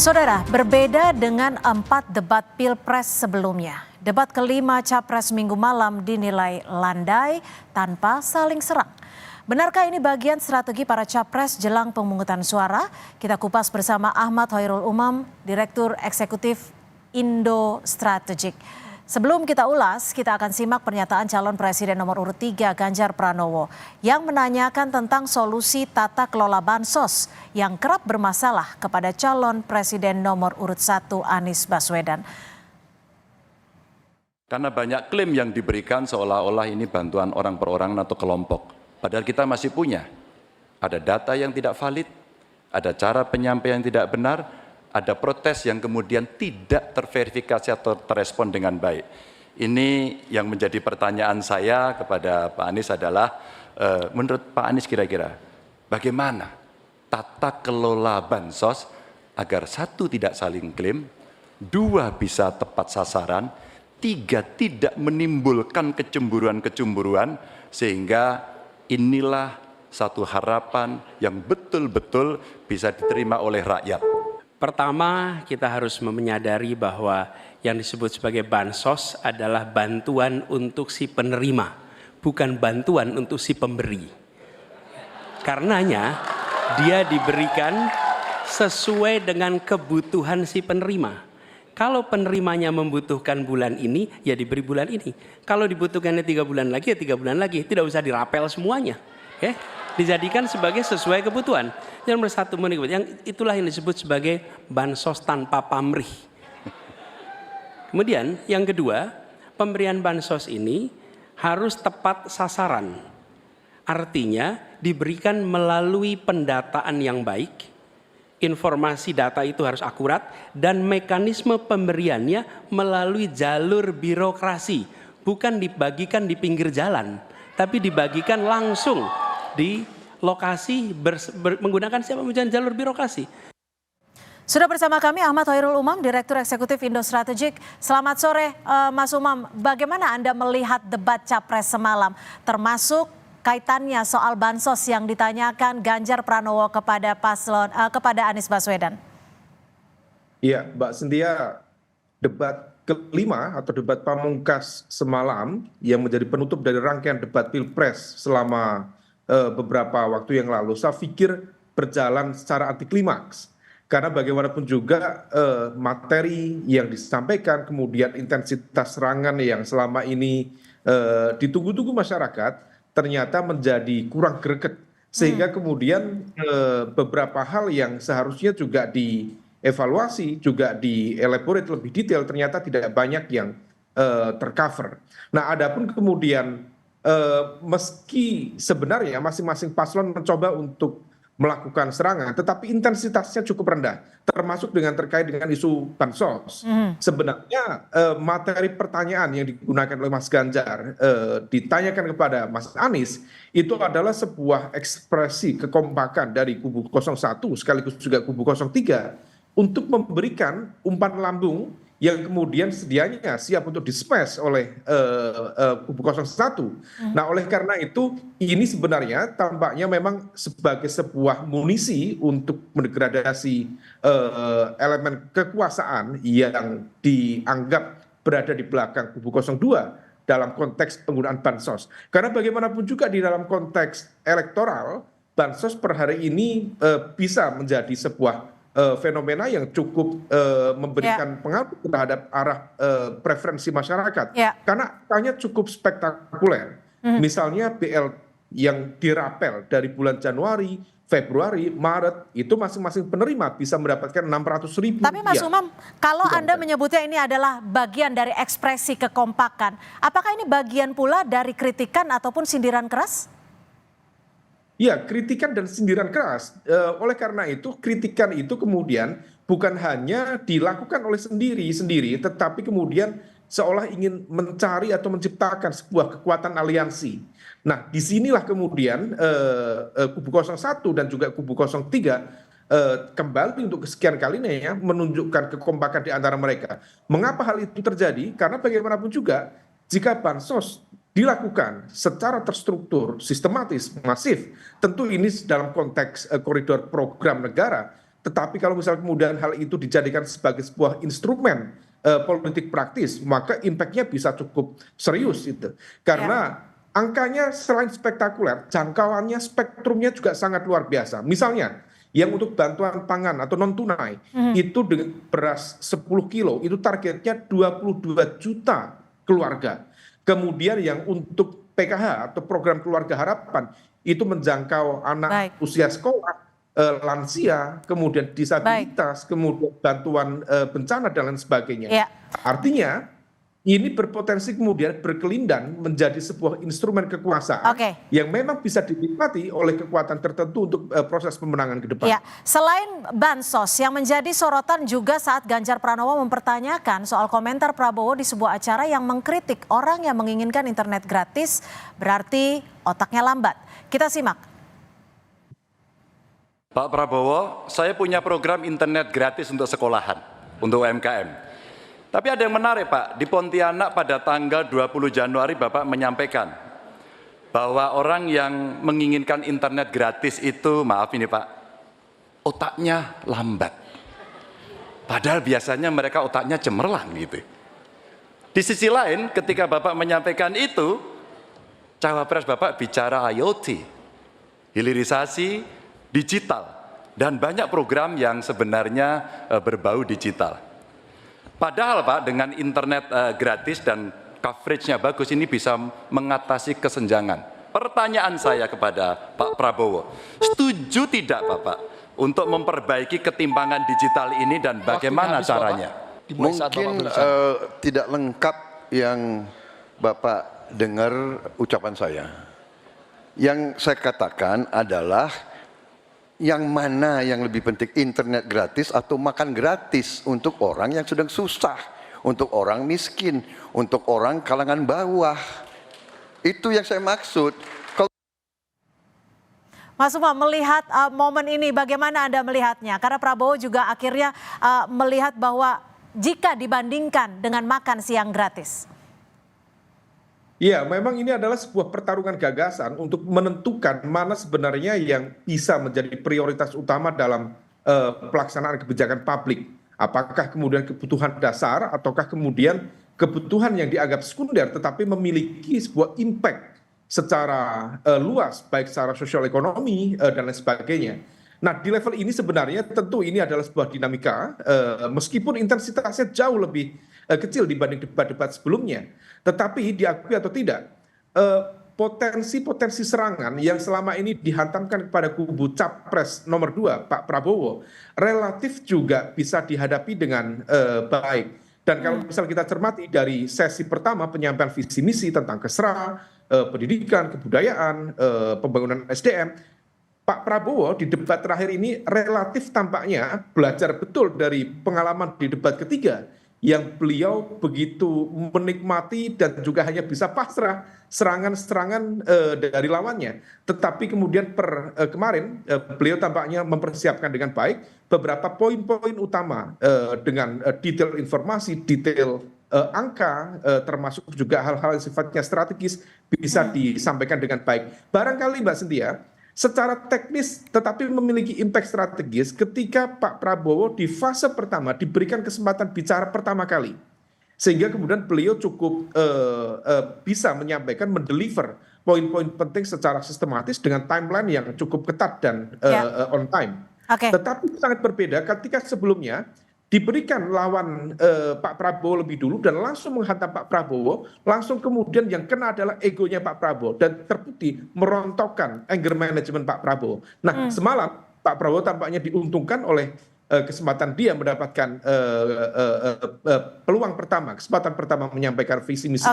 Saudara, berbeda dengan 4 debat Pilpres sebelumnya. Debat kelima Capres Minggu malam dinilai landai tanpa saling serang. Benarkah ini bagian strategi para Capres jelang pemungutan suara? Kita kupas bersama Ahmad Hoirul Umam, Direktur Eksekutif Indo Strategik. Sebelum kita ulas, kita akan simak pernyataan calon presiden nomor urut 3 Ganjar Pranowo yang menanyakan tentang solusi tata kelola bansos yang kerap bermasalah kepada calon presiden nomor urut 1 Anies Baswedan. Karena banyak klaim yang diberikan seolah-olah ini bantuan orang per orang atau kelompok. Padahal kita masih punya. Ada data yang tidak valid, ada cara penyampaian yang tidak benar, ada protes yang kemudian tidak terverifikasi atau terrespon dengan baik. Ini yang menjadi pertanyaan saya kepada Pak Anies adalah, menurut Pak Anies kira-kira bagaimana tata kelola bansos agar 1, tidak saling klaim, 2, bisa tepat sasaran, 3, tidak menimbulkan kecemburuan-kecemburuan, sehingga inilah satu harapan yang betul-betul bisa diterima oleh rakyat. Pertama, kita harus menyadari bahwa yang disebut sebagai bansos adalah bantuan untuk si penerima, bukan bantuan untuk si pemberi. Karenanya, dia diberikan sesuai dengan kebutuhan si penerima. Kalau penerimanya membutuhkan bulan ini, ya diberi bulan ini. Kalau dibutuhkannya 3 bulan lagi, ya 3 bulan lagi. Tidak usah dirapel semuanya. Okay? Dijadikan sebagai sesuai kebutuhan. Yang nomor 1, yang itulah yang disebut sebagai bansos tanpa pamrih. Kemudian yang kedua, pemberian bansos ini harus tepat sasaran. Artinya diberikan melalui pendataan yang baik, informasi data itu harus akurat, dan mekanisme pemberiannya melalui jalur birokrasi. Bukan dibagikan di pinggir jalan, tapi dibagikan langsung di lokasi menggunakan siapa jalur birokrasi. Sudah bersama kami Ahmad Hoirul Umam, Direktur Eksekutif Indo Strategik. Selamat sore Mas Umam, bagaimana Anda melihat debat Capres semalam, termasuk kaitannya soal bansos yang ditanyakan Ganjar Pranowo kepada Anies Baswedan? Iya, Mbak Cynthia, debat kelima atau debat pamungkas semalam yang menjadi penutup dari rangkaian debat Pilpres selama beberapa waktu yang lalu, saya pikir berjalan secara anti klimaks. Karena bagaimanapun juga materi yang disampaikan, kemudian intensitas serangan yang selama ini ditunggu-tunggu masyarakat, ternyata menjadi kurang greget. Sehingga kemudian beberapa hal yang seharusnya juga dievaluasi, juga dielaborate lebih detail, ternyata tidak banyak yang tercover. Nah, adapun kemudian meski sebenarnya masing-masing paslon mencoba untuk melakukan serangan, tetapi intensitasnya cukup rendah, termasuk terkait dengan isu bansos. Sebenarnya materi pertanyaan yang digunakan oleh Mas Ganjar ditanyakan kepada Mas Anies itu adalah sebuah ekspresi kekompakan dari kubu 01 sekaligus juga kubu 03 untuk memberikan umpan lambung yang kemudian sedianya siap untuk di-smash oleh kubu 01. Nah, oleh karena itu ini sebenarnya tampaknya memang sebagai sebuah munisi untuk mendegradasi elemen kekuasaan yang dianggap berada di belakang kubu 02 dalam konteks penggunaan bansos. Karena bagaimanapun juga di dalam konteks elektoral, bansos per hari ini bisa menjadi sebuah fenomena yang cukup memberikan pengaruh terhadap arah preferensi masyarakat. Karena angkanya cukup spektakuler. Misalnya BL yang dirapel dari bulan Januari, Februari, Maret, itu masing-masing penerima bisa mendapatkan 600.000. Tapi Mas Umam, kalau Anda menyebutnya ini adalah bagian dari ekspresi kekompakan, apakah ini bagian pula dari kritikan ataupun sindiran keras? Ya, kritikan dan sindiran keras. Oleh karena itu, kritikan itu kemudian bukan hanya dilakukan oleh sendiri, tetapi kemudian seolah ingin mencari atau menciptakan sebuah kekuatan aliansi. Nah, disinilah kemudian kubu 01 dan juga kubu 03 kembali untuk kesekian kalinya ya menunjukkan kekompakan di antara mereka. Mengapa hal itu terjadi? Karena bagaimanapun juga jika bansos dilakukan secara terstruktur, sistematis, masif, tentu ini dalam konteks koridor program negara, tetapi kalau misalnya kemudian hal itu dijadikan sebagai sebuah instrumen politik praktis, maka impact-nya bisa cukup serius itu. Karena angkanya selain spektakuler, jangkauannya, spektrumnya juga sangat luar biasa. Misalnya, yang untuk bantuan pangan atau non tunai itu dengan beras 10 kilo itu targetnya 22 juta keluarga. Kemudian yang untuk PKH atau program keluarga harapan itu menjangkau anak usia sekolah, lansia, kemudian disabilitas, kemudian bantuan bencana dan lain sebagainya. Artinya ini berpotensi kemudian berkelindan menjadi sebuah instrumen kekuasaan yang memang bisa dinikmati oleh kekuatan tertentu untuk proses pemenangan ke depan. Selain bansos yang menjadi sorotan juga saat Ganjar Pranowo mempertanyakan soal komentar Prabowo di sebuah acara yang mengkritik orang yang menginginkan internet gratis berarti otaknya lambat. Kita simak. Pak Prabowo, saya punya program internet gratis untuk sekolahan, untuk UMKM. Tapi ada yang menarik Pak, di Pontianak pada tanggal 20 Januari Bapak menyampaikan bahwa orang yang menginginkan internet gratis itu, maaf ini Pak, otaknya lambat. Padahal biasanya mereka otaknya cemerlang gitu. Di sisi lain ketika Bapak menyampaikan itu, cawapres Bapak bicara IoT, hilirisasi, digital, dan banyak program yang sebenarnya berbau digital. Padahal Pak, dengan internet gratis dan coveragenya bagus, ini bisa mengatasi kesenjangan. Pertanyaan saya kepada Pak Prabowo, setuju tidak Bapak untuk memperbaiki ketimpangan digital ini dan bagaimana caranya? Mungkin tidak lengkap yang Bapak dengar ucapan saya. Yang saya katakan adalah yang mana yang lebih penting, internet gratis atau makan gratis untuk orang yang sedang susah, untuk orang miskin, untuk orang kalangan bawah. Itu yang saya maksud. Mas Umam, melihat momen ini bagaimana Anda melihatnya? Karena Prabowo juga akhirnya melihat bahwa jika dibandingkan dengan makan siang gratis. Ya, memang ini adalah sebuah pertarungan gagasan untuk menentukan mana sebenarnya yang bisa menjadi prioritas utama dalam pelaksanaan kebijakan publik. Apakah kemudian kebutuhan dasar ataukah kemudian kebutuhan yang dianggap sekunder tetapi memiliki sebuah impact secara luas, baik secara sosial ekonomi dan lain sebagainya. Nah, di level ini sebenarnya tentu ini adalah sebuah dinamika, meskipun intensitasnya jauh lebih kecil dibanding debat-debat sebelumnya. Tetapi diakui atau tidak, potensi-potensi serangan yang selama ini dihantamkan kepada kubu capres nomor 2, Pak Prabowo, relatif juga bisa dihadapi dengan baik. Dan kalau misal kita cermati dari sesi pertama penyampaian visi misi tentang Kesra, pendidikan, kebudayaan, pembangunan SDM, Pak Prabowo di debat terakhir ini relatif tampaknya belajar betul dari pengalaman di debat ketiga yang beliau begitu menikmati dan juga hanya bisa pasrah serangan-serangan dari lawannya. Tetapi kemudian kemarin beliau tampaknya mempersiapkan dengan baik beberapa poin-poin utama dengan detail informasi, detail angka, termasuk juga hal-hal yang sifatnya strategis bisa disampaikan dengan baik. Barangkali Mbak Cynthia, secara teknis tetapi memiliki impact strategis ketika Pak Prabowo di fase pertama diberikan kesempatan bicara pertama kali. Sehingga kemudian beliau cukup bisa menyampaikan, mendeliver poin-poin penting secara sistematis dengan timeline yang cukup ketat dan on time. Tetapi sangat berbeda ketika sebelumnya diberikan lawan Pak Prabowo lebih dulu dan langsung menghantam Pak Prabowo, langsung kemudian yang kena adalah egonya Pak Prabowo dan terbukti merontokkan anger management Pak Prabowo. Nah, semalam Pak Prabowo tampaknya diuntungkan oleh kesempatan dia mendapatkan peluang pertama, kesempatan pertama menyampaikan visi misi.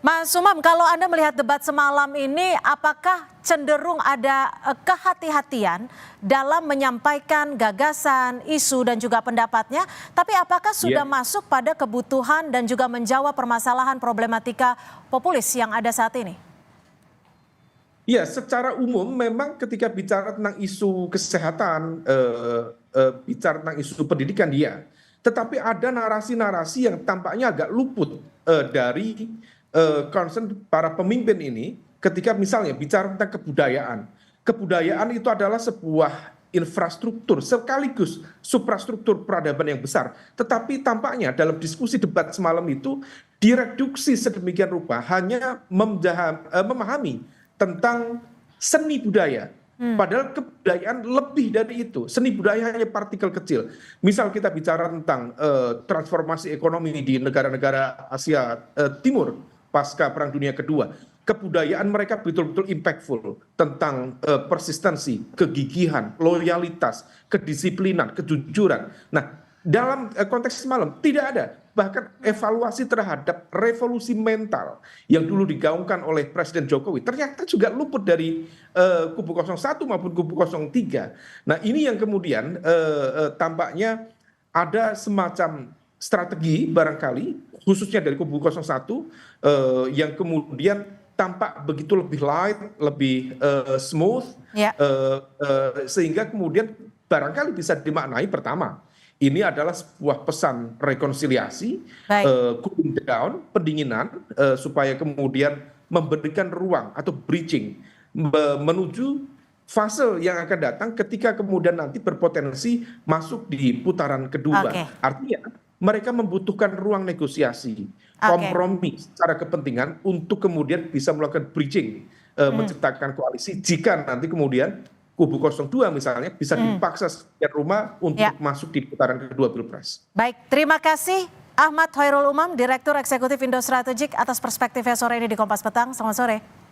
Mas Umam, kalau Anda melihat debat semalam ini, apakah cenderung ada kehati-hatian dalam menyampaikan gagasan, isu, dan juga pendapatnya? Tapi apakah sudah masuk pada kebutuhan dan juga menjawab permasalahan problematika populis yang ada saat ini? Ya, secara umum memang ketika bicara tentang isu kesehatan, bicara tentang isu pendidikan dia. Tetapi ada narasi-narasi yang tampaknya agak luput dari concern para pemimpin ini ketika misalnya bicara tentang kebudayaan. Kebudayaan itu adalah sebuah infrastruktur sekaligus suprastruktur peradaban yang besar. Tetapi tampaknya dalam diskusi debat semalam itu direduksi sedemikian rupa hanya memahami tentang seni budaya. Padahal kebudayaan lebih dari itu. Seni budaya hanya partikel kecil. Misal kita bicara tentang transformasi ekonomi di negara-negara Asia Timur pasca Perang Dunia Kedua. Kebudayaan mereka betul-betul impactful tentang persistensi, kegigihan, loyalitas, kedisiplinan, kejujuran. Nah, dalam konteks semalam tidak ada bahkan evaluasi terhadap revolusi mental yang dulu digaungkan oleh Presiden Jokowi ternyata juga luput dari kubu 01 maupun kubu 03. Nah, ini yang kemudian tampaknya ada semacam strategi barangkali khususnya dari kubu 01 yang kemudian tampak begitu lebih light, lebih smooth, sehingga kemudian barangkali bisa dimaknai pertama, ini adalah sebuah pesan rekonsiliasi, cooling down, pendinginan, supaya kemudian memberikan ruang atau bridging menuju fase yang akan datang ketika kemudian nanti berpotensi masuk di putaran kedua. Artinya mereka membutuhkan ruang negosiasi, kompromi secara kepentingan untuk kemudian bisa melakukan bridging, menciptakan koalisi jika nanti kemudian kubu 02 misalnya bisa dipaksa sekian rumah untuk masuk di putaran kedua Pilpres. Baik, terima kasih Ahmad Hoirul Umam, Direktur Eksekutif Indo Strategik atas perspektifnya sore ini di Kompas Petang. Selamat sore.